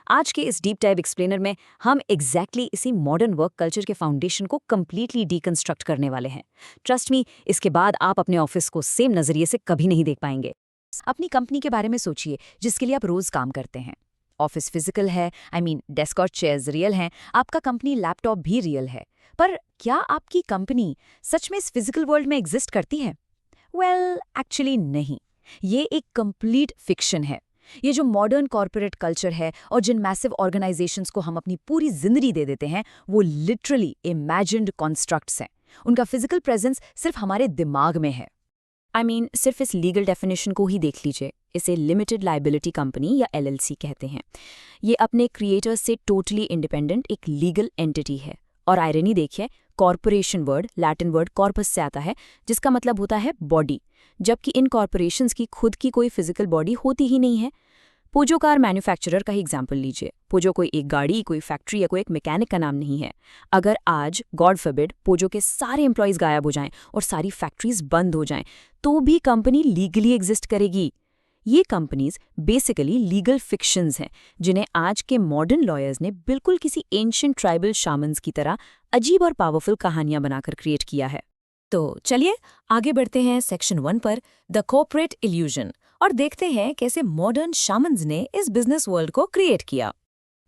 आज के इस डीप डाइव एक्सप्लेनर में हम इसी मॉडर्न वर्क कल्चर के फाउंडेशन को कंप्लीटली डीकंस्ट्रक्ट करने वाले हैं। ट्रस्ट मी, इसके बाद आप अपने ऑफिस को सेम नजरिए से कभी नहीं देख पाएंगे। अपनी कंपनी के बारे में सोचिए जिसके लिए आप रोज काम करते हैं। ऑफिस फिजिकल है, डेस्क और चेयर्स रियल हैं, आपका कंपनी लैपटॉप भी रियल है। पर क्या आपकी कंपनी सच में इस फिजिकल वर्ल्ड में एग्जिस्ट करती है? वेल, एक्चुअली नहीं। ये एक कंप्लीट फिक्शन है। ये जो मॉडर्न कॉर्पोरेट कल्चर है और जिन मैसिव ऑर्गेनाइजेशंस को हम अपनी पूरी जिंदगी दे देते हैं, वो लिटरली इमेजिन्ड कॉन्स्ट्रक्ट्स हैं। उनका फिजिकल प्रेजेंस सिर्फ हमारे दिमाग में है। सिर्फ इस लीगल डेफिनेशन को ही देख लीजिए। इसे लिमिटेड लाइबिलिटी कंपनी या एलएलसी कहते हैं। ये अपने क्रिएटर्स से टोटली इंडिपेंडेंट एक लीगल एंटिटी है। और आयरनी देखिए, corporation word Latin word corpus से आता है, जिसका मतलब होता है बॉडी, जबकि इन कॉर्पोरेशंस की खुद की कोई फिजिकल बॉडी होती ही नहीं है। पोजो कार मैन्युफैक्चरर का ही एग्जाम्पल लीजिए। पोजो कोई एक गाड़ी, कोई फैक्ट्री या कोई एक मैकेनिक का नाम नहीं है। अगर आज गॉड फॉरबिड पोजो के सारे एम्प्लॉयज गायब हो जाएं और सारी फैक्ट्रीज बंद हो जाएं, तो भी कंपनी लीगली एग्जिस्ट करेगी। ये कंपनीज बेसिकली लीगल फिक्शंस हैं, जिन्हें आज के मॉडर्न लॉयर्स ने बिल्कुल किसी एंशिएंट ट्राइबल शामन्स की तरह अजीब और पावरफुल कहानियां बनाकर क्रिएट किया है। तो चलिए आगे बढ़ते हैं सेक्शन 1 पर, द कॉर्पोरेट इल्यूजन, और देखते हैं कैसे मॉडर्न शामन्स ने इस बिजनेस वर्ल्ड को क्रिएट किया।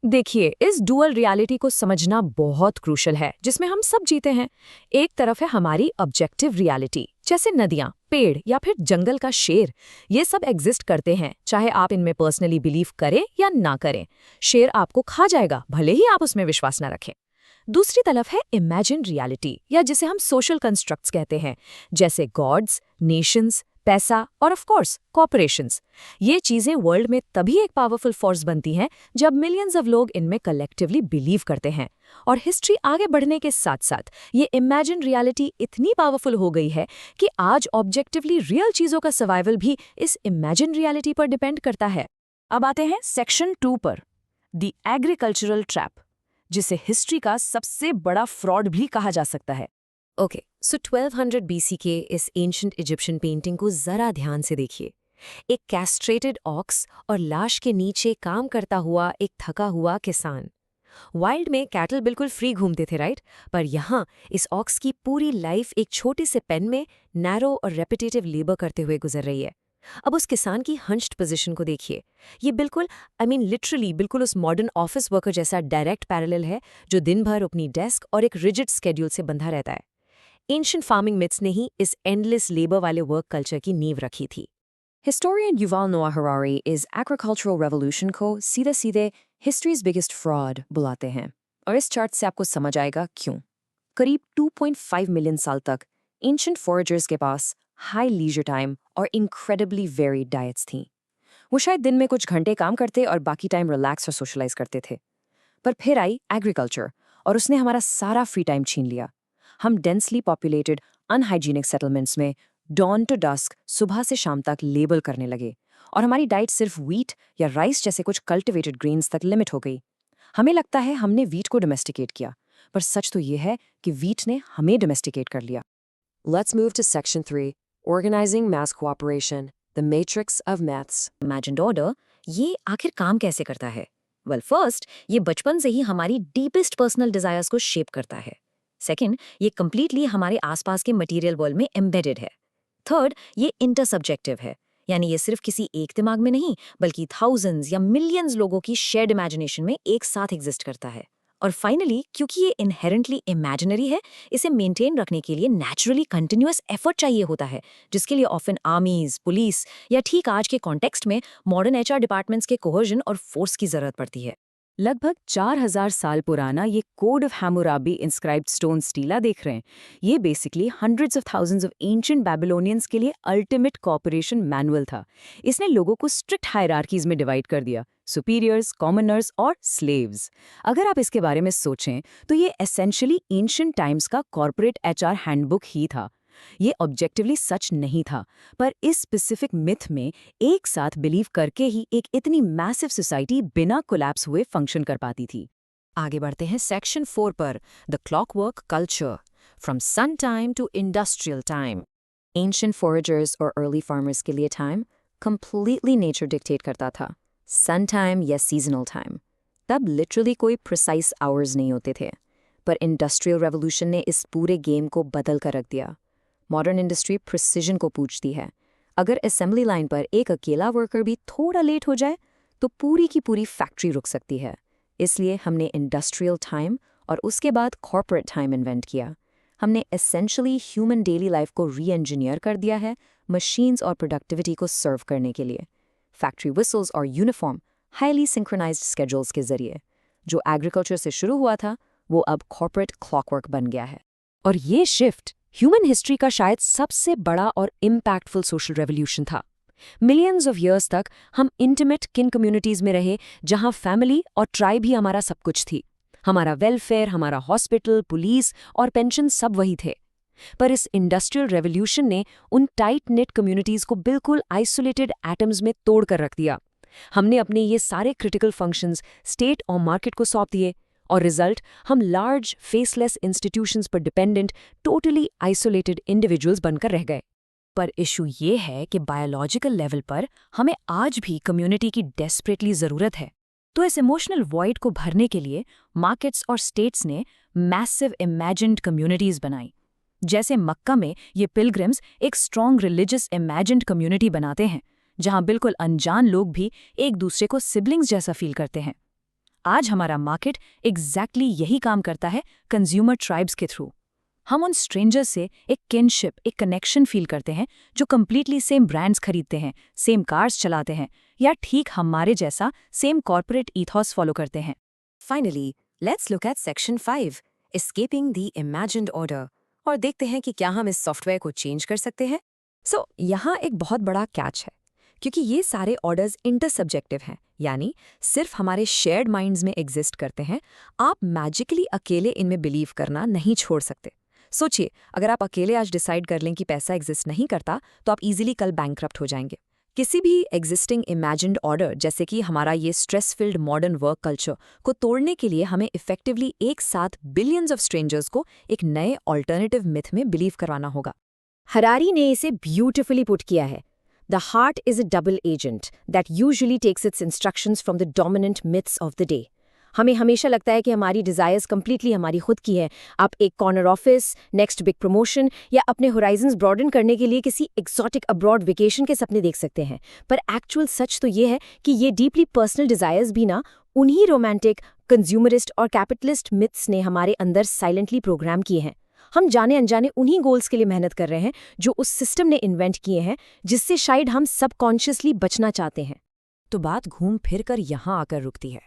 देखिए, इस डुअल रियलिटी को समझना बहुत क्रूशल है, जिसमें हम सब जीते हैं। एक तरफ है हमारी ऑब्जेक्टिव रियलिटी, जैसे नदियां, पेड़ या फिर जंगल का शेर। ये सब एग्जिस्ट करते हैं, चाहे आप इनमें पर्सनली बिलीव करें या ना करें। शेर आपको खा जाएगा, भले ही आप उसमें विश्वास ना रखें। दूसरी तरफ है इमेजिन रियलिटी, या जिसे हम सोशल कंस्ट्रक्ट्स कहते हैं, जैसे गॉड्स, नेशंस, पैसा और ऑफ कोर्स कॉर्पोरेशंस। ये चीजें वर्ल्ड में तभी एक पावरफुल फोर्स बनती हैं जब मिलियंस ऑफ लोग इनमें कलेक्टिवली बिलीव करते हैं। और हिस्ट्री आगे बढ़ने के साथ साथ ये इमेजिन रियलिटी इतनी पावरफुल हो गई है कि आज ऑब्जेक्टिवली रियल चीजों का सर्वाइवल भी इस इमेजिन रियलिटी पर डिपेंड करता है। अब आते हैं सेक्शन 2 पर, द एग्रीकल्चरल ट्रैप, जिसे हिस्ट्री का सबसे बड़ा फ्रॉड भी कहा जा सकता है। ओके, सो 1200 बीसी के इस एंशिएंट इजिप्शियन पेंटिंग को जरा ध्यान से देखिए। एक कैस्ट्रेटेड ऑक्स और लाश के नीचे काम करता हुआ एक थका हुआ किसान। वाइल्ड में कैटल बिल्कुल फ्री घूमते थे, राइट? पर यहाँ इस ऑक्स की पूरी लाइफ एक छोटे से पेन में नैरो और रेपिटेटिव लेबर करते हुए गुजर रही है। अब उस किसान की हंच्ड पोजीशन को देखिए। ये बिल्कुल लिटरली बिल्कुल उस मॉडर्न ऑफिस वर्कर जैसा डायरेक्ट पैरेलल है, जो दिन भर अपनी डेस्क और एक रिजिड स्केड्यूल से बंधा रहता है। एंशिएंट फार्मिंग मिथ्स ने ही इस एंडलेस लेबर वाले वर्क कल्चर की नींव रखी थी। हिस्टोरियन युवाल नोआ हरारी इस एग्रीकल्चरल रेवोल्यूशन को सीधे सीधे हिस्ट्रीज बिगेस्ट फ्रॉड बुलाते हैं, और इस चार्ट से आपको समझ आएगा क्यों। करीब 2.5 मिलियन साल तक एंशिएंट फॉरेजर्स के पास हाई लीजर टाइम और इनक्रेडिबली वेरिड डाइट्स थीं। वो शायद दिन में कुछ घंटे काम करते और बाकी टाइम रिलैक्स और सोशलाइज करते थे। पर फिर आई एग्रीकल्चर और उसने हमारा सारा फ्री टाइम छीन लिया। हम डेंसली पॉपुलेटेड अनहाइजीनिक सेटलमेंट्स में डॉन टू डस्क सुबह से शाम तक लेबल करने लगे, और हमारी डाइट सिर्फ व्हीट या राइस जैसे कुछ कल्टिवेटेड ग्रेन्स तक लिमिट हो गई। हमें लगता है हमने व्हीट को डोमेस्टिकेट किया, पर सच तो ये है कि व्हीट ने हमें डोमेस्टिकेट कर लिया। Let's move to Section 3, Organizing Mass Cooperation, the Matrix of Maths. Imagined order, ये आखिर काम कैसे करता है? वेल, फर्स्ट, ये बचपन से ही हमारी डीपेस्ट पर्सनल डिजायर्स को शेप करता है। सेकंड, ये कंप्लीटली हमारे आसपास के मटेरियल वर्ल्ड में एम्बेडेड है। थर्ड, ये इंटरसब्जेक्टिव है, यानी ये सिर्फ किसी एक दिमाग में नहीं, बल्कि थाउजेंड्स या मिलियंस लोगों की शेयर्ड इमेजिनेशन में एक साथ एग्जिस्ट करता है। और फाइनली, क्योंकि ये इनहेरेंटली इमेजिनरी है, इसे मेंटेन रखने के लिए नेचुरली कंटिन्यूअस एफर्ट चाहिए होता है, जिसके लिए ऑफन आर्मीज, पुलिस या ठीक आज के कॉन्टेक्स्ट में मॉडर्न एचआर डिपार्टमेंट्स के कोहर्जन और फोर्स की जरूरत पड़ती है। लगभग 4000 साल पुराना ये code of Hammurabi inscribed stone stela देख रहे हैं। ये basically hundreds of thousands of ancient Babylonians के लिए अल्टीमेट कॉपरेशन मैनुअल था। इसने लोगों को स्ट्रिक्ट हायरार्कीज में डिवाइड कर दिया, सुपीरियर्स, कॉमनर्स और स्लेव्स। अगर आप इसके बारे में सोचें तो ये एसेंशियली एंशिएंट टाइम्स का कॉर्पोरेट एचआर हैंडबुक ही था। ये ऑब्जेक्टिवली सच नहीं था, पर इस स्पेसिफिक मिथ में एक साथ बिलीव करके ही एक इतनी मैसिव सोसाइटी बिना कोलैप्स हुए फंक्शन कर पाती थी। आगे बढ़ते हैं सेक्शन 4 पर, the clockwork culture, from sun time to industrial time. Ancient foragers और अर्ली फार्मर्स के लिए टाइम कंप्लीटली नेचर डिक्टेट करता था, सन टाइम या सीजनल टाइम। तब लिटरली कोई प्रिसाइज आवर्स नहीं होते थे, पर इंडस्ट्रियल रेवोल्यूशन ने इस पूरे गेम को बदल कर रख दिया। मॉडर्न इंडस्ट्री प्रिसिजन को पूछती है। अगर असेंबली लाइन पर एक अकेला वर्कर भी थोड़ा लेट हो जाए तो पूरी की पूरी फैक्ट्री रुक सकती है। इसलिए हमने इंडस्ट्रियल टाइम और उसके बाद कॉर्पोरेट टाइम इन्वेंट किया। हमने एसेंशियली ह्यूमन डेली लाइफ को री इंजीनियर कर दिया है मशीन्स और प्रोडक्टिविटी को सर्व करने के लिए। फैक्ट्री विसल्स और यूनिफॉर्म हाईली सिंक्रोनाइज्ड स्केड्यूल्स के जरिए। जो एग्रीकल्चर से शुरू हुआ था वो अब कॉर्पोरेट क्लॉकवर्क बन गया है। और ये शिफ्ट ह्यूमन हिस्ट्री का शायद सबसे बड़ा और इम्पैक्टफुल सोशल रेवोल्यूशन था। मिलियंस ऑफ ईयर्स तक हम इंटिमेट किन कम्युनिटीज में रहे जहां फैमिली और ट्राइब ही हमारा सब कुछ थी। हमारा वेलफेयर, हमारा हॉस्पिटल, पुलिस और पेंशन सब वही थे। पर इस इंडस्ट्रियल रेवोल्यूशन ने उन टाइट नेट कम्युनिटीज को बिल्कुल आइसोलेटेड एटम्स में तोड़ कर रख दिया। हमने अपने ये सारे क्रिटिकल फंक्शंस स्टेट और मार्केट को सौंप दिए और रिजल्ट हम लार्ज फेसलेस इंस्टीट्यूशंस पर डिपेंडेंट टोटली आइसोलेटेड इंडिविजुअल्स बनकर रह गए। पर इशू ये है कि बायोलॉजिकल लेवल पर हमें आज भी कम्युनिटी की डेस्परेटली ज़रूरत है। तो इस इमोशनल वॉइड को भरने के लिए मार्केट्स और स्टेट्स ने मैसिव इमेजिन्ड कम्युनिटीज़ बनाई। जैसे मक्का में ये पिलग्रिम्स एक स्ट्रॉन्ग रिलीजियस इमेजिन्ड कम्युनिटी बनाते हैं जहां बिल्कुल अनजान लोग भी एक दूसरे को सिबलिंग्स जैसा फील करते हैं। आज हमारा मार्केट एग्जैक्टली यही काम करता है कंज्यूमर ट्राइब्स के थ्रू। हम उन स्ट्रेंजर्स से एक किनशिप, एक कनेक्शन फील करते हैं जो कंप्लीटली सेम ब्रांड्स खरीदते हैं, सेम कार्स चलाते हैं या ठीक हमारे जैसा सेम कॉर्पोरेट ईथॉस फॉलो करते हैं। Finally let's look at section 5, escaping the imagined order, और देखते हैं कि क्या हम इस सॉफ्टवेयर को चेंज कर सकते हैं। यहाँ एक बहुत बड़ा कैच है, क्योंकि ये सारे ऑर्डर्स इंटरसब्जेक्टिव हैं, यानी सिर्फ हमारे शेयर्ड माइंड्स में एग्जिस्ट करते हैं। आप मैजिकली अकेले इनमें बिलीव करना नहीं छोड़ सकते। सोचिए, अगर आप अकेले आज डिसाइड कर लें कि पैसा एग्जिस्ट नहीं करता तो आप इजीली कल बैंकक्रप्ट हो जाएंगे। किसी भी एग्जिस्टिंग इमेजिन्ड ऑर्डर, जैसे कि हमारा ये stress field modern work culture को तोड़ने के लिए हमें इफेक्टिवली एक साथ बिलियंस ऑफ स्ट्रेंजर्स को एक नए ऑल्टरनेटिव मिथ में बिलीव करवाना होगा। हरारी ने इसे ब्यूटिफुली पुट किया है। The heart is a double agent that usually takes its instructions from the dominant myths of the day. हमें हमेशा लगता है कि हमारी डिज़ायर्स कम्प्लीटली हमारी खुद की है। आप एक corner office, next big promotion या अपने होराइजन्स ब्रॉडन करने के लिए किसी एक्सोटिक अब्रॉड वेकेशन के सपने देख सकते हैं। पर एक्चुअल सच तो ये है कि ये डीपली पर्सनल डिज़ायर्स भी ना उन्हीं रोमांटिक, कंज्यूमरिस्ट और कैपिटलिस्ट मिथ्स ने हमारे अंदर साइलेंटली प्रोग्राम किए हैं। हम जाने अनजाने उन्हीं गोल्स के लिए मेहनत कर रहे हैं जो उस सिस्टम ने इन्वेंट किए हैं, जिससे शायद हम सबकॉन्शियसली बचना चाहते हैं। तो बात घूम फिर कर यहाँ आकर रुकती है।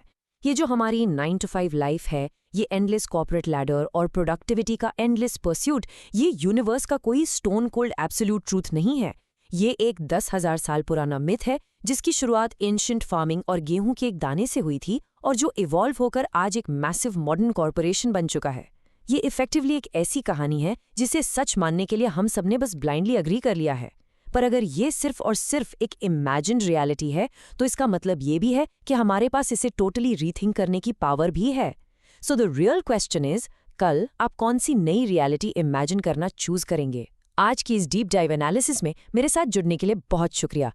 ये जो हमारी 9 to 5 लाइफ है, ये एंडलेस कॉर्पोरेट लैडर और प्रोडक्टिविटी का एंडलेस परस्यूट, ये यूनिवर्स का कोई स्टोन कोल्ड एब्सोल्यूट ट्रूथ नहीं है। ये एक 10,000 साल पुराना मिथ है जिसकी शुरुआत एंशिएंट फार्मिंग और गेहूं के एक दाने से हुई थी और जो इवॉल्व होकर आज एक मैसिव मॉडर्न कॉर्पोरेशन बन चुका है। ये इफेक्टिवली एक ऐसी कहानी है जिसे सच मानने के लिए हम सबने बस ब्लाइंडली अग्री कर लिया है। पर अगर ये सिर्फ और सिर्फ एक इमेजिन्ड रियलिटी है तो इसका मतलब ये भी है कि हमारे पास इसे टोटली रीथिंक करने की पावर भी है। So the real question is, कल आप कौन सी नई रियलिटी इमेजिन करना चूज करेंगे? आज की इस डीप डाइव एनालिसिस में मेरे साथ जुड़ने के लिए बहुत शुक्रिया।